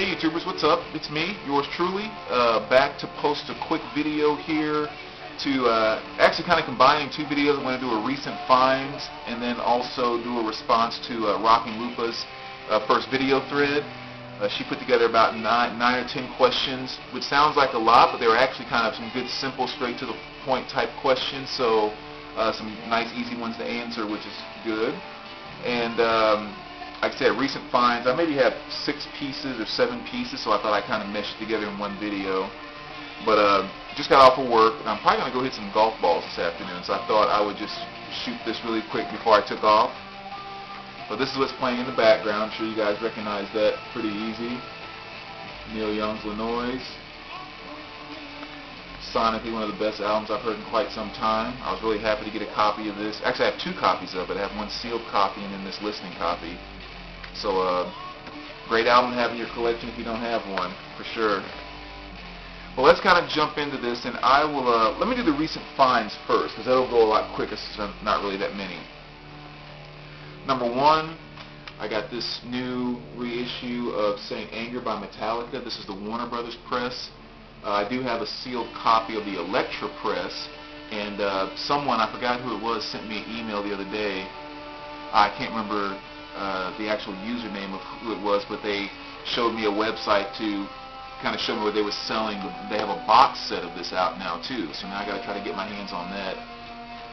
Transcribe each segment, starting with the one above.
Hey YouTubers, what's up? It's me, yours truly, back to post a quick video here to actually kind of combining two videos. I'm going to do a recent finds and then also do a response to RockingLUPA's first video thread. She put together about 9 or 10 questions, which sounds like a lot, but they were actually kind of some good, simple, straight to the point type questions, so some nice, easy ones to answer, which is good. And like I said, recent finds, I maybe have 6 pieces or 7 pieces, so I thought I'd kind of mesh it together in one video. But just got off of work, and I'm probably going to go hit some golf balls this afternoon, so I thought I would just shoot this really quick before I took off. So this is what's playing in the background. I'm sure you guys recognize that pretty easy. Neil Young's Illinois. Sonically one of the best albums I've heard in quite some time. I was really happy to get a copy of this. Actually, I have 2 copies of it. I have one sealed copy and then this listening copy. So, great album to have in your collection if you don't have one, for sure. Well, let's kind of jump into this, and I will, let me do the recent finds first, because that'll go a lot quicker since there's not really that many. Number 1, I got this new reissue of Saint Anger by Metallica. This is the Warner Brothers press. I do have a sealed copy of the Elektra press, and someone, I forgot who it was, sent me an email the other day. I can't remember the actual username of who it was, but they showed me a website to kind of show me what they were selling. They have a box set of this out now too, so now I got to try to get my hands on that.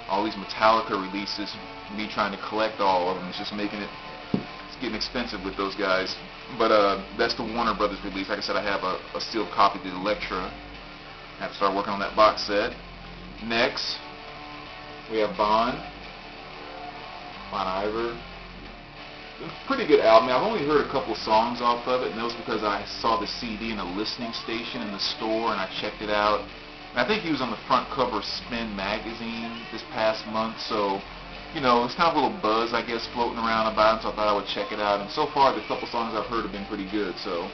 All these Metallica releases, me trying to collect all of them, it's just making it, it's getting expensive with those guys. But that's the Warner Brothers release. Like I said, I have a sealed copy of the Elektra. I have to start working on that box set. Next, we have Bon Iver. Pretty good album. I've only heard a couple of songs off of it, and that was because I saw the CD in a listening station in the store, and I checked it out. And I think he was on the front cover of Spin magazine this past month, so, you know, it's kind of a little buzz, I guess, floating around about him, so I thought I would check it out. And so far, the couple songs I've heard have been pretty good, so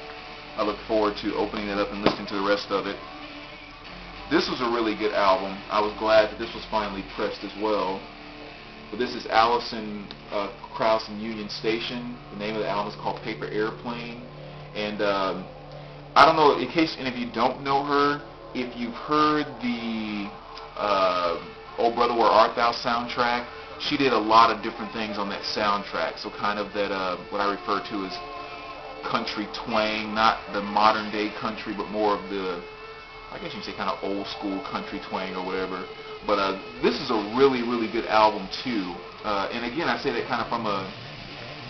I look forward to opening it up and listening to the rest of it. This was a really good album. I was glad that this was finally pressed as well. But this is Alison Krauss and Union Station. The name of the album is called Paper Airplane. And I don't know, in case any of you don't know her, if you've heard the Oh Brother Where Art Thou soundtrack, she did a lot of different things on that soundtrack. So kind of that, what I refer to as country twang, not the modern day country, but more of the, I guess you can say kind of old school country twang or whatever. But this is a really, really good album too. And again, I say that kind of from a,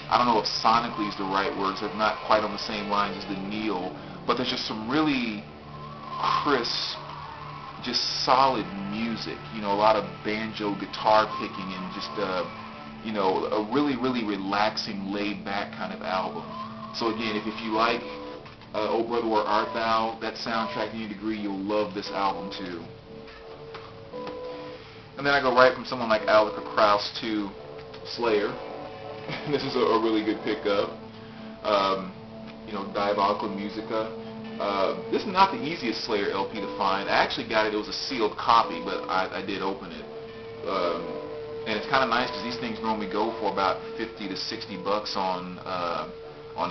I don't know if sonically is the right words, they're not quite on the same lines as the Neil, but there's just some really crisp, just solid music. You know, a lot of banjo guitar picking and just, you know, a really, really relaxing, laid-back kind of album. So again, if you like Oh Brother Where Art Thou, that soundtrack to any degree, you'll love this album too. And then I go right from someone like Alison Krauss to Slayer. This is a really good pickup. You know, Diabolical Musica. This is not the easiest Slayer LP to find. I actually got it. It was a sealed copy, but I did open it. And it's kind of nice because these things normally go for about 50 to 60 bucks on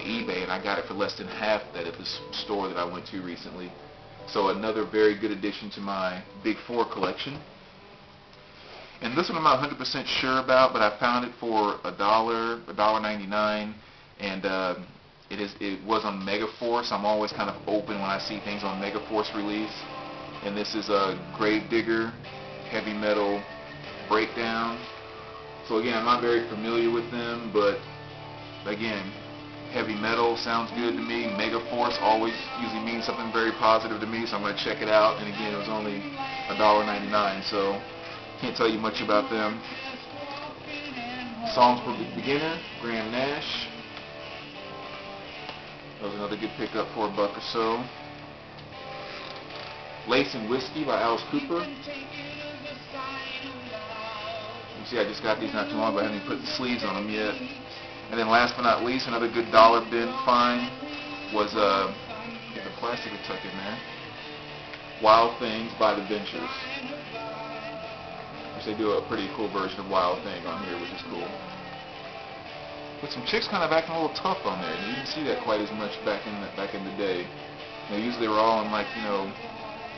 eBay, and I got it for less than half that at this store that I went to recently. So another very good addition to my Big 4 collection. And this one I'm not 100% sure about, but I found it for $1.99, and it was on Megaforce. I'm always kind of open when I see things on Megaforce release. And this is a Gravedigger heavy metal breakdown. So again, I'm not very familiar with them, but again, heavy metal sounds good to me. Megaforce always usually means something very positive to me, so I'm going to check it out. And again, it was only $1.99, so can't tell you much about them. Songs for the Beginner, Graham Nash. That was another good pickup for $1 or so. Lace and Whiskey by Alice Cooper. You see, I just got these not too long ago. I haven't even put the sleeves on them yet. And then last but not least, another good dollar bin find was, get the plastic to tuck in there, Wild Things by The Ventures. Which they do a pretty cool version of Wild Thing on here, which is cool. But some chicks kind of acting a little tough on there. And you didn't see that quite as much back in the day. Usually they were all in like,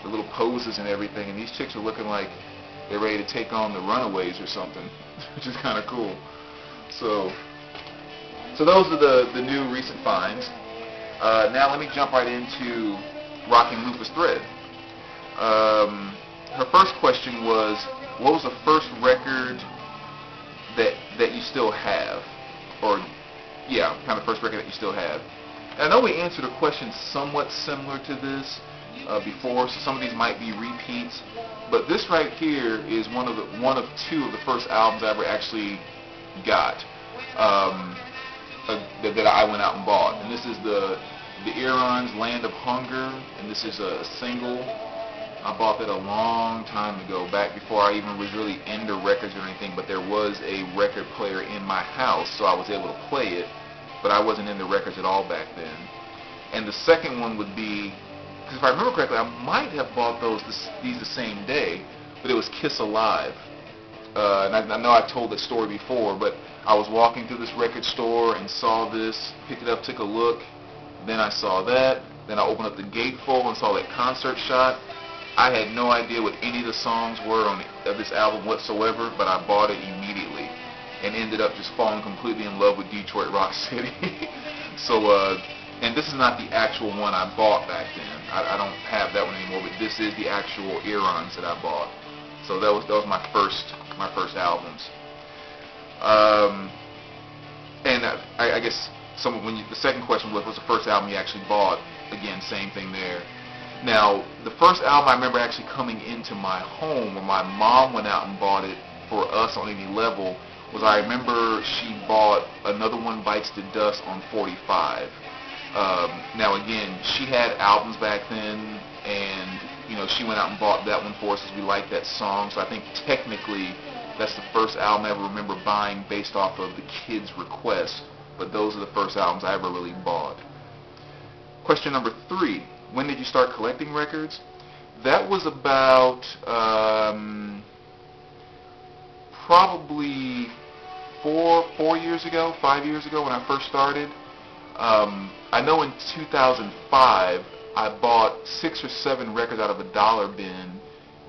the little poses and everything, and these chicks are looking like they're ready to take on the Runaways or something, which is kind of cool. So those are the new recent finds. Now let me jump right into RockingLUPA's thread. Her first question was, what was the first record that you still have? Or, yeah, kind of first record that you still have. And I know we answered a question somewhat similar to this before, so some of these might be repeats. But this right here is one of two of the first albums I ever actually got that I went out and bought. And this is the Earons, Land of Hunger, and this is a single. I bought that a long time ago, back before I even was really into records or anything, but there was a record player in my house, so I was able to play it, but I wasn't into records at all back then. And the second one would be, because if I remember correctly, I might have bought these the same day, but it was Kiss Alive. And I know I've told this story before, but I was walking through this record store and saw this, picked it up, took a look, then I saw that, then I opened up the gatefold and saw that concert shot. I had no idea what any of the songs were of this album whatsoever, but I bought it immediately and ended up just falling completely in love with Detroit Rock City. So, and this is not the actual one I bought back then. I don't have that one anymore, but this is the actual Earons that I bought. So that was my first albums. And I guess the second question was, what's the first album you actually bought? Again, same thing there. Now, the first album I remember actually coming into my home, when my mom went out and bought it for us on any level, was I remember she bought Another One Bites the Dust on 45. Now again, she had albums back then, and she went out and bought that one for us because we liked that song. So I think technically that's the first album I ever remember buying based off of the kids' request. But those are the first albums I ever really bought. Question number 3. When did you start collecting records? That was about probably 4 years ago, 5 years ago when I first started. I know in 2005 I bought 6 or 7 records out of a dollar bin.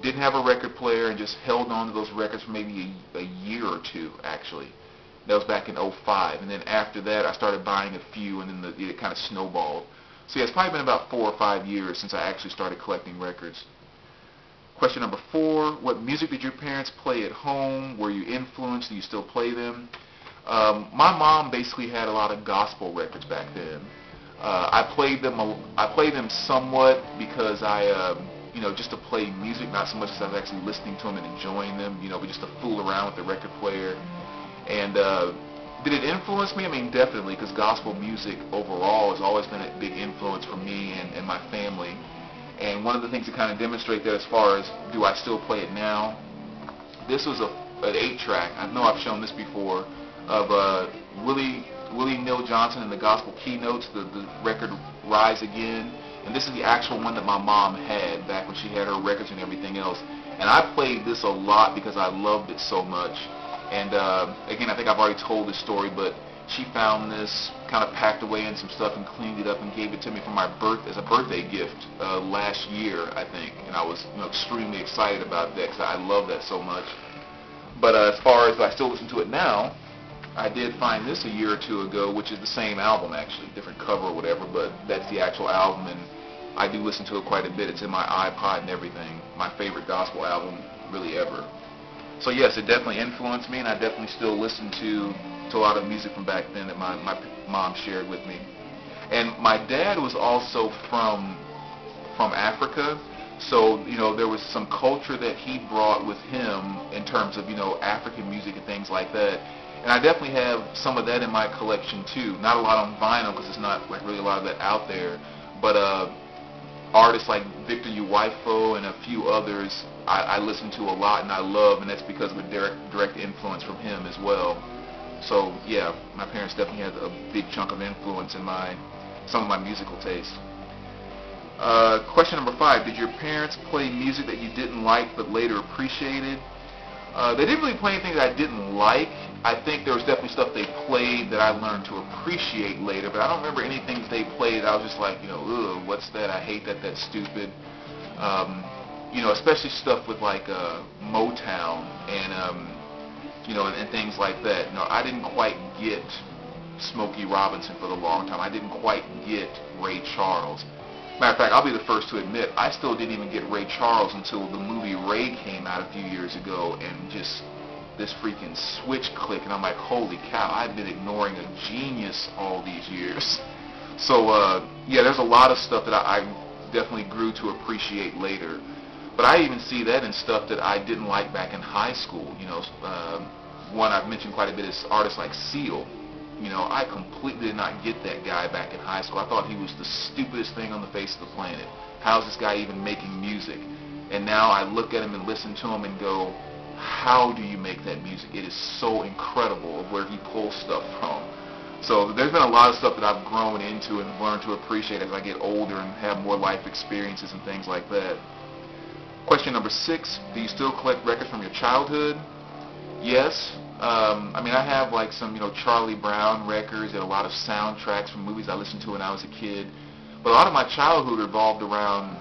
Didn't have a record player and just held on to those records for maybe a year or two, actually. That was back in 2005. And then after that I started buying a few, and then it kind of snowballed. So yeah, it's probably been about 4 or 5 years since I actually started collecting records. Question number 4, what music did your parents play at home? Were you influenced? Do you still play them? My mom basically had a lot of gospel records back then. I played them somewhat because just to play music, not so much as I was actually listening to them and enjoying them, but just to fool around with the record player. And did it influence me? I mean, definitely, because gospel music overall has always been a big influence for me and my family. And one of the things to kind of demonstrate that, as far as do I still play it now, this was an 8-track. I know I've shown this before, of Willie Neal Johnson and the Gospel Keynotes, the record Rise Again. And this is the actual one that my mom had back when she had her records and everything else. And I played this a lot because I loved it so much. And again, I think I've already told this story, but she found this, kind of packed away in some stuff and cleaned it up and gave it to me for my as a birthday gift last year, I think. And I was extremely excited about that because I love that so much. But as far as I still listen to it now, I did find this a year or two ago, which is the same album actually, different cover or whatever, but that's the actual album, and I do listen to it quite a bit. It's in my iPod and everything. My favorite gospel album really ever. So yes, it definitely influenced me, and I definitely still listen to a lot of music from back then that my mom shared with me. And my dad was also from Africa, so there was some culture that he brought with him in terms of African music and things like that. And I definitely have some of that in my collection too. Not a lot on vinyl because there's not really a lot of that out there, but artists like Victor Uwaifo and a few others I listen to a lot and I love, and that's because of a direct influence from him as well. So yeah, my parents definitely had a big chunk of influence in some of my musical tastes. Question number 5, did your parents play music that you didn't like but later appreciated? They didn't really play anything that I didn't like. I think there was definitely stuff they played that I learned to appreciate later, but I don't remember anything they played that I was just like, ugh, what's that? I hate that. That's stupid. Especially stuff with like Motown and and things like that. I didn't quite get Smokey Robinson for the long time. I didn't quite get Ray Charles. Matter of fact, I'll be the first to admit, I still didn't even get Ray Charles until the movie Ray came out a few years ago, and just this freaking switch click, and I'm like, holy cow, I've been ignoring a genius all these years. So, yeah, there's a lot of stuff that I definitely grew to appreciate later. But I even see that in stuff that I didn't like back in high school. One I've mentioned quite a bit is artists like Seal. I completely did not get that guy back in high school. I thought he was the stupidest thing on the face of the planet. How's this guy even making music? And now I look at him and listen to him and go, how do you make that music? It is so incredible where he pulls stuff from. So there's been a lot of stuff that I've grown into and learned to appreciate as I get older and have more life experiences and things like that. Question number 6, do you still collect records from your childhood? Yes. I have like some, Charlie Brown records and a lot of soundtracks from movies I listened to when I was a kid. But a lot of my childhood revolved around,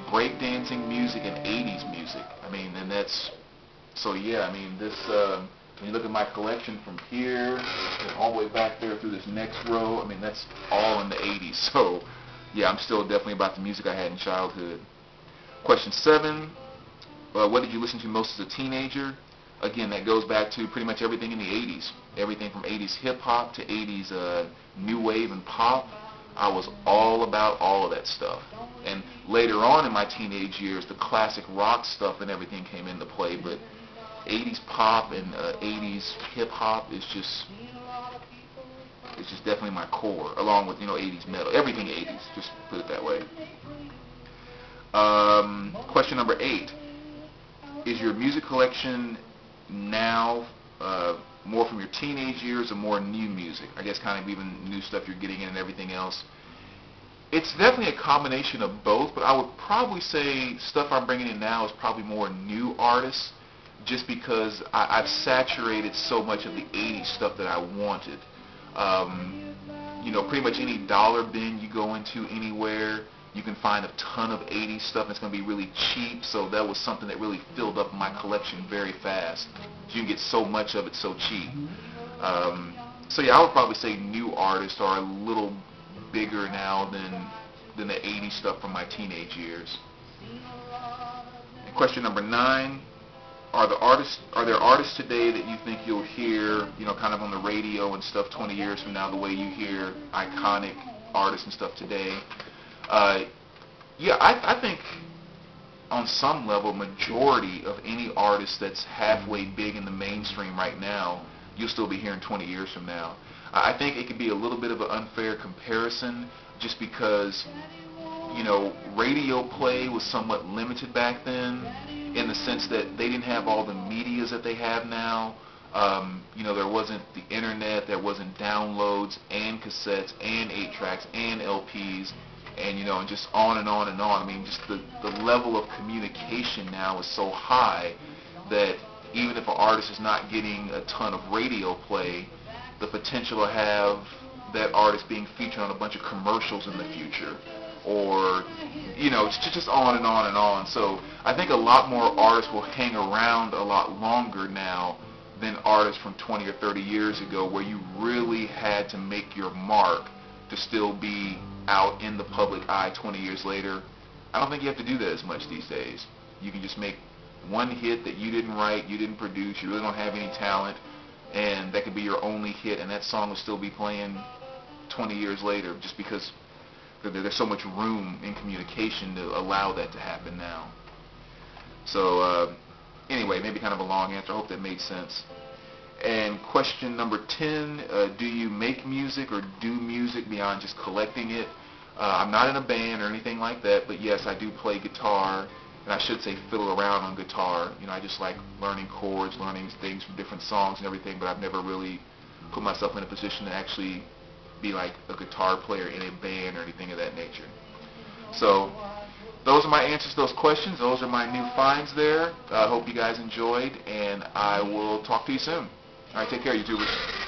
breakdancing music and 80s music. And that's, so yeah, this, when you look at my collection from here and all the way back there through this next row, that's all in the 80s. So yeah, I'm still definitely about the music I had in childhood. Question 7, what did you listen to most as a teenager? Again, that goes back to pretty much everything in the 80s. Everything from 80s hip-hop to 80s new wave and pop. I was all about all of that stuff. And later on in my teenage years, the classic rock stuff and everything came into play. But 80s pop and 80s hip-hop is just, it's just definitely my core, along with, 80s metal. Everything 80s, just put it that way. Question number 8. Is your music collection now more from your teenage years or more new music? I guess kind of even new stuff you're getting in and everything else. It's definitely a combination of both, but I would probably say stuff I'm bringing in now is probably more new artists, just because I've saturated so much of the 80s stuff that I wanted. Pretty much any dollar bin you go into anywhere, you can find a ton of 80s stuff, and it's going to be really cheap, so that was something that really filled up my collection very fast. You can get so much of it so cheap. So yeah, I would probably say new artists are a little bigger now than the 80s stuff from my teenage years. And question number 9, are there artists today that you think you'll hear, kind of on the radio and stuff 20 years from now, the way you hear iconic artists and stuff today? Yeah, I think on some level, majority of any artist that's halfway big in the mainstream right now, you'll still be hearing 20 years from now. I think it could be a little bit of an unfair comparison just because, radio play was somewhat limited back then in the sense that they didn't have all the medias that they have now. There wasn't the internet, there wasn't downloads and cassettes and 8-tracks and LPs. And just on and on and on. Just the level of communication now is so high that even if an artist is not getting a ton of radio play, the potential to have that artist being featured on a bunch of commercials in the future, or it's just on and on and on. So I think a lot more artists will hang around a lot longer now than artists from 20 or 30 years ago, where you really had to make your mark to still be out in the public eye 20 years later. I don't think you have to do that as much these days. You can just make one hit that you didn't write, you didn't produce, you really don't have any talent, and that could be your only hit, and that song will still be playing 20 years later, just because there's so much room in communication to allow that to happen now. So anyway, maybe kind of a long answer. I hope that made sense. And question number 10, do you make music or do music beyond just collecting it? I'm not in a band or anything like that, but yes, I do play guitar, and I should say fiddle around on guitar. I just like learning chords, learning things from different songs and everything, but I've never really put myself in a position to actually be like a guitar player in a band or anything of that nature. So those are my answers to those questions. Those are my new finds there. I hope you guys enjoyed, and I will talk to you soon. All right, take care, YouTubers.